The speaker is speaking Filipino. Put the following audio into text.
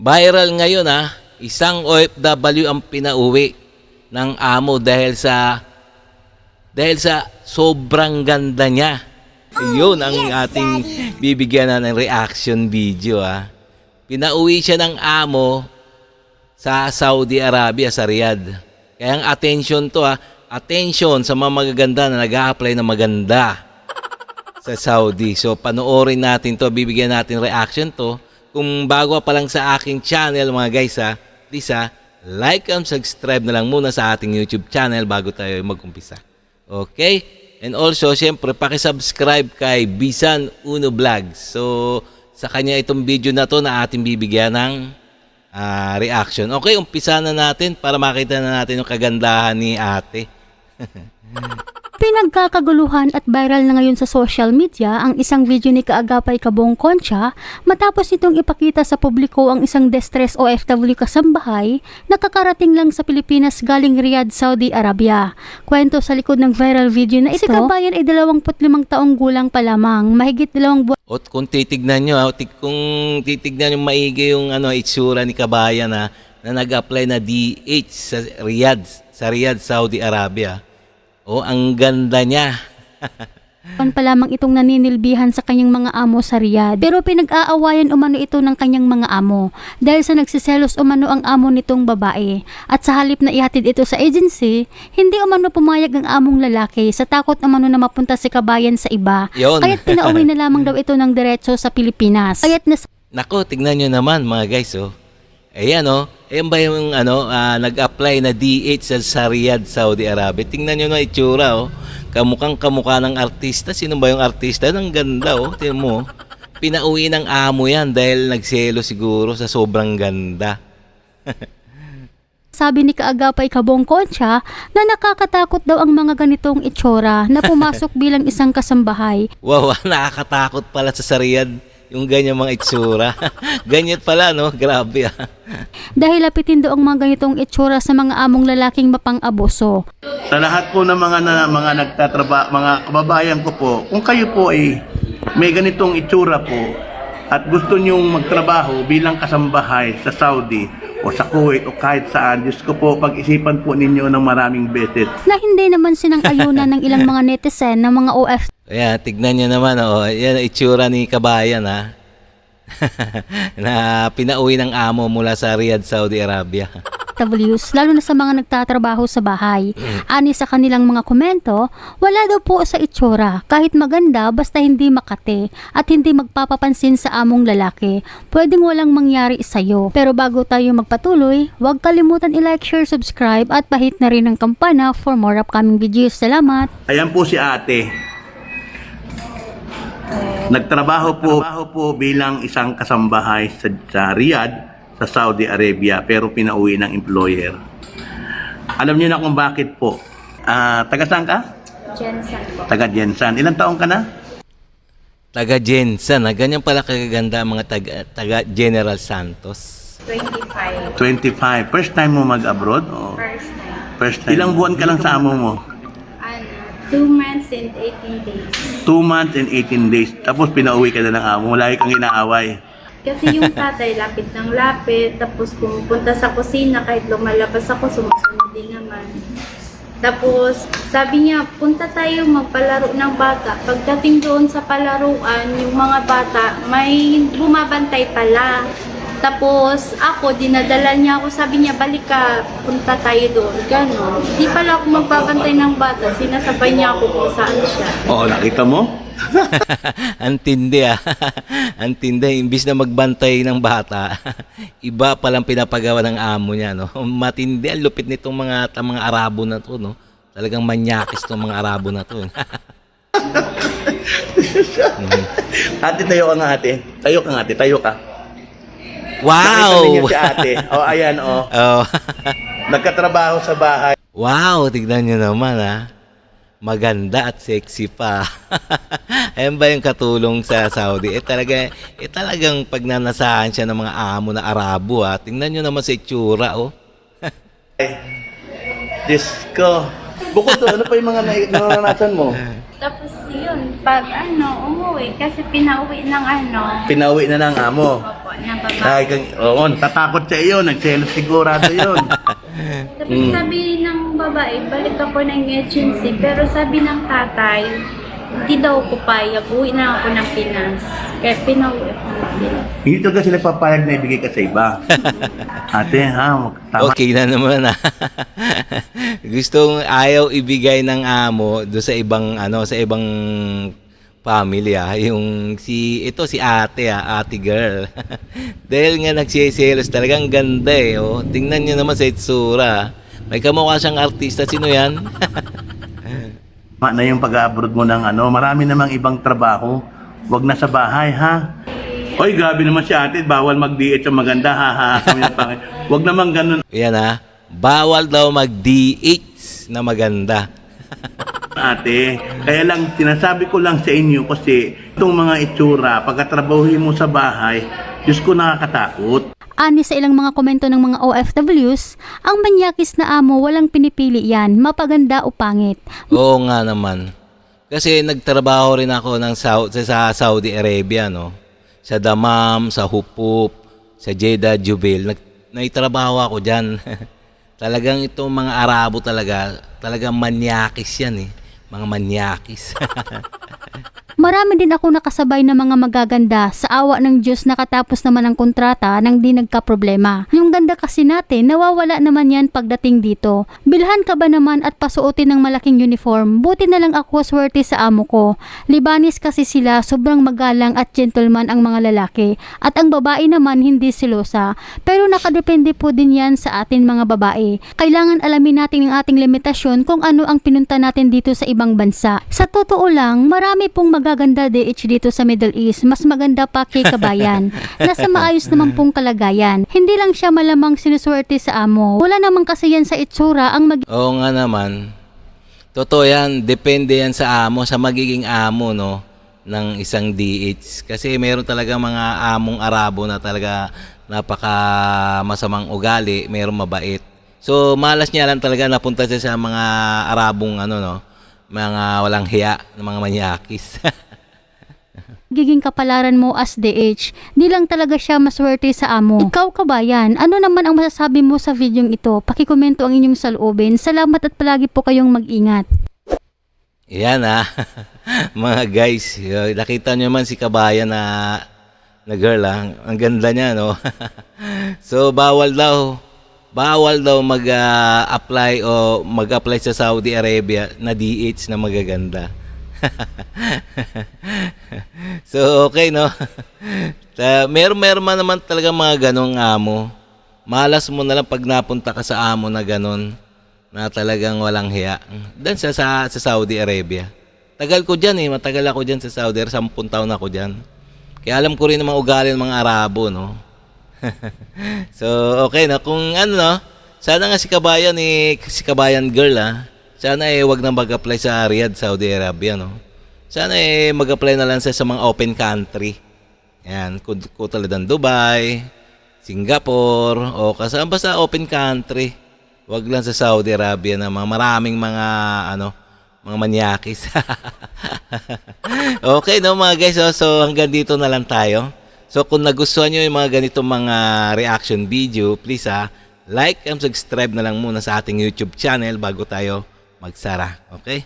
Viral ngayon isang OFW ang pinauwi ng amo dahil sa sobrang ganda niya. Yun ang ating bibigyan ng reaction video Pinauwi siya ng amo sa Saudi Arabia, sa Riyadh. Kaya ang attention to attention sa mga magaganda na nag-a-apply na maganda sa Saudi. So panoorin natin to, bibigyan natin reaction to. Kung bago pa lang sa aking channel mga guys please like and subscribe na lang muna sa ating YouTube channel bago tayo mag-umpisa. Okay? And also, syempre, paki-subscribe kay Bisan Uno Vlogs. So, sa kanya itong video na to na ating bibigyan ng reaction. Okay, umpisa na natin para makita na natin yung kagandahan ni ate. Pinagkakaguluhan at viral na ngayon sa social media ang isang video ni Kaagapay Kabong Concha matapos nitong ipakita sa publiko ang isang distress OFW kasambahay na kakarating lang sa Pilipinas galing Riyadh, Saudi Arabia. Kwento sa likod ng viral video na ito, si Kabayan ay 25 taong gulang pa lamang, mahigit 2 buwan. At kung titignan nyo, titignan nyo maigi yung itsura ni Kabayan na nag-apply na DH sa Riyadh, Saudi Arabia. Ang ganda niya. Pa lamang itong naninilbihan sa kanyang mga amo sa Riyadh. Pero pinag-aawayan umano ito ng kanyang mga amo dahil sa nagsiselos umano ang amo nitong babae. At sa halip na ihatid ito sa agency, hindi umano pumayag ang among lalaki sa takot umano na mapunta si Kabayan sa iba. Kaya't pinauwi na lamang daw ito ng diretso sa Pilipinas. Nako, tignan nyo naman mga guys Ayan ayan ba yung nag-apply na DH sa Riyadh, Saudi Arabia. Tingnan nyo na itsura Kamukhang kamukha ng artista. Sino ba yung artista? Ang ganda Tingnan mo. Pinauwi ng amo yan dahil nagselo siguro sa sobrang ganda. Sabi ni Kaagapay Kabong Concha na nakakatakot daw ang mga ganitong itsura na pumasok bilang isang kasambahay. Wow, nakakatakot pala sa Riyadh yung ganyan mga itsura. Ganyan pala, Grabe Dahil lapitin daw ang mga ganitong itsura sa mga among lalaking mapang-abuso. Sa lahat po ng mga nagtatrabaho, mga kababayan ko po, kung kayo po ay may ganitong itsura po at gusto nyong magtrabaho bilang kasambahay sa Saudi o sa Kuwait o kahit saan, Diyos ko po, pag-isipan po ninyo ng maraming beses. Na hindi naman sinang-ayunan ng ilang mga netizen ng mga OF. Ayan, tignan nyo naman yan ang itsura ni Kabayan na pinauwi ng amo mula sa Riyadh, Saudi Arabia. Lalo na sa mga nagtatrabaho sa bahay. Ani sa kanilang mga komento, wala daw po sa itsura. Kahit maganda, basta hindi makate at hindi magpapapansin sa among lalaki. Pwedeng walang mangyari sa'yo. Pero bago tayo magpatuloy, huwag kalimutan i-like, share, subscribe at pahit na rin ang kampana for more upcoming videos. Salamat! Ayan po si ate. Nagtrabaho po bilang isang kasambahay sa Riyadh, sa Saudi Arabia, pero pinauwi ng employer. Alam niyo na kung bakit po. Taga saan ka? Jensen po. Taga Jensen. Ilang taong ka na? Taga Jensen. Ganyan pala kagaganda ang mga taga General Santos. 25. 25. First time mo mag-abroad? First time. First time. Ilang buwan ka lang sa amo mo? 2 months and 18 days. 2 months and 18 days. Tapos pinauwi ka na ng amo. Lagi kang inaaway. Kasi yung tatay lapit ng lapit, tapos pumupunta sa kusina, kahit lumalabas ako, sumusunod din naman. Tapos sabi niya, punta tayo magpalaro ng bata. Pagdating doon sa palaruan, yung mga bata, may bumabantay pala. Tapos ako, dinadala niya ako, sabi niya, balik ka, punta tayo doon. Ganon. Di pala ako magbabantay ng bata, sinasabay niya ako kung saan siya. Oo, nakita mo? Antindi Antindi, imbis na magbantay ng bata, iba palang pinapagawa ng amo niya, Matindi, ang lupit nitong mga Arabo na to, Talagang manyakis tong mga Arabo na to. Ate, tayo ka nga ate. Tayo ka nga ate, tayo ka. Wow! Nakita niya si ate. Ayan Nagkatrabaho sa bahay. Wow, tignan nyo naman Maganda at sexy pa. Ayan ba yung katulong sa Saudi? Talagang pagnanasahan siya ng mga amo na Arabo Tingnan nyo naman sa itsura Diyos ko. Bukod doon, ano pa yung mga naranasan mo? Tapos yun, pag umuwi, kasi pinauwi ng Pinauwi na ng amo. opo, ng babae. Ay, oo, tatakot sa iyo, nagselos sigurado yun. Tapos sabi ng babae, balik ako ng agency. Pero sabi ng tatay, hindi daw ko payag. Uwi na ako ng Pinas. Kaya pinauwi ako ng Pinas. Hindi talaga sila papayag na ibigay ka sa iba. Ate, ha? Tama. Okay na naman ah. Gustong ayaw ibigay ng amo do sa ibang sa ibang family yung si ate girl. Dahil nga nagsiselos, talagang ganda oh. Tingnan niyo naman sa itsura. May kamukha siyang artista. Sino yan? Na yung pag-abroad mo ng marami namang ibang trabaho. Wag na sa bahay, ha? Oy, grabe naman si ate, bawal mag-DH ang maganda, ha? Wag naman ganun, Yan bawal daw mag-DH na maganda. ate. Kaya lang, sinasabi ko lang sa inyo kasi itong mga itsura, pagkatrabahuhin mo sa bahay, Diyos ko, nakakatakot. Ani sa ilang mga komento ng mga OFWs, ang manyakis na amo walang pinipili yan, mapaganda o pangit. Oo nga naman. Kasi nagtrabaho rin ako sa Saudi Arabia, no? Sa Dammam, sa Hupop, sa Jeddah, Jubail. Naitrabaho ako dyan. Talagang itong mga Arabo talagang manyakis yan eh. Mga manyakis. Marami din ako nakasabay na mga magaganda sa awa ng Diyos nakatapos naman ang kontrata nang di nagka-problema. Yung ganda kasi natin, nawawala naman yan pagdating dito. Bilhan ka ba naman at pasuotin ng malaking uniform? Buti na lang ako swerte sa amo ko. Libanis kasi sila, sobrang magalang at gentleman ang mga lalaki. At ang babae naman hindi silosa. Pero nakadepende po din yan sa atin mga babae. Kailangan alamin natin ang ating limitasyon kung ano ang pinunta natin dito sa ibang bansa. Sa totoo lang, marami pong magaganda DH dito sa Middle East, mas maganda pa kay kabayan. Nasa maayos naman pong kalagayan. Hindi lang siya malamang sinuswerte sa amo. Wala namang kasi yan sa itsura ang Oo nga naman. Totoo yan. Depende yan sa amo, sa magiging amo, no? Ng isang DH. Kasi meron talaga mga among Arabo na talaga napaka masamang ugali, meron mabait. So, malas niya lang talaga napunta siya sa mga Arabong mga walang hiya, mga manyakis. magiging kapalaran mo as DH. Di lang talaga siya maswerte sa amo. Ikaw kabayan, ano naman ang masasabi mo sa videong ito? Pakikomento ang inyong saloobin. Salamat at palagi po kayong mag-ingat. Yan mga guys, nakita nyo man si kabayan na girl ang ganda niya, no? So bawal daw mag-apply o mag-apply sa Saudi Arabia na DH na magaganda. So okay, no? Meron man naman talaga mga ganong amo. Malas mo na lang pag napunta ka sa amo na ganon, na talagang walang hiya. Dan sa Saudi Arabia. Tagal ko dyan matagal ako dyan sa Saudi Arabia, 10 taon ako dyan. Kaya alam ko rin ang mga ugali ng mga Arabo, no? So, okay na. Kung sana nga si kabayan girl, sana wag na mag-apply sa Riyadh, Saudi Arabia, no? Sana mag-apply na lang sa mga open country. Yan, kutulad Dubai, Singapore, o kasama basta open country. Wag lang sa Saudi Arabia na maraming mga mga manyakis. Okay, no mga guys, so hanggang dito na lang tayo. So kung nagustuhan nyo yung mga ganitong mga reaction video, please like and subscribe na lang muna sa ating YouTube channel bago tayo magsara. Okay?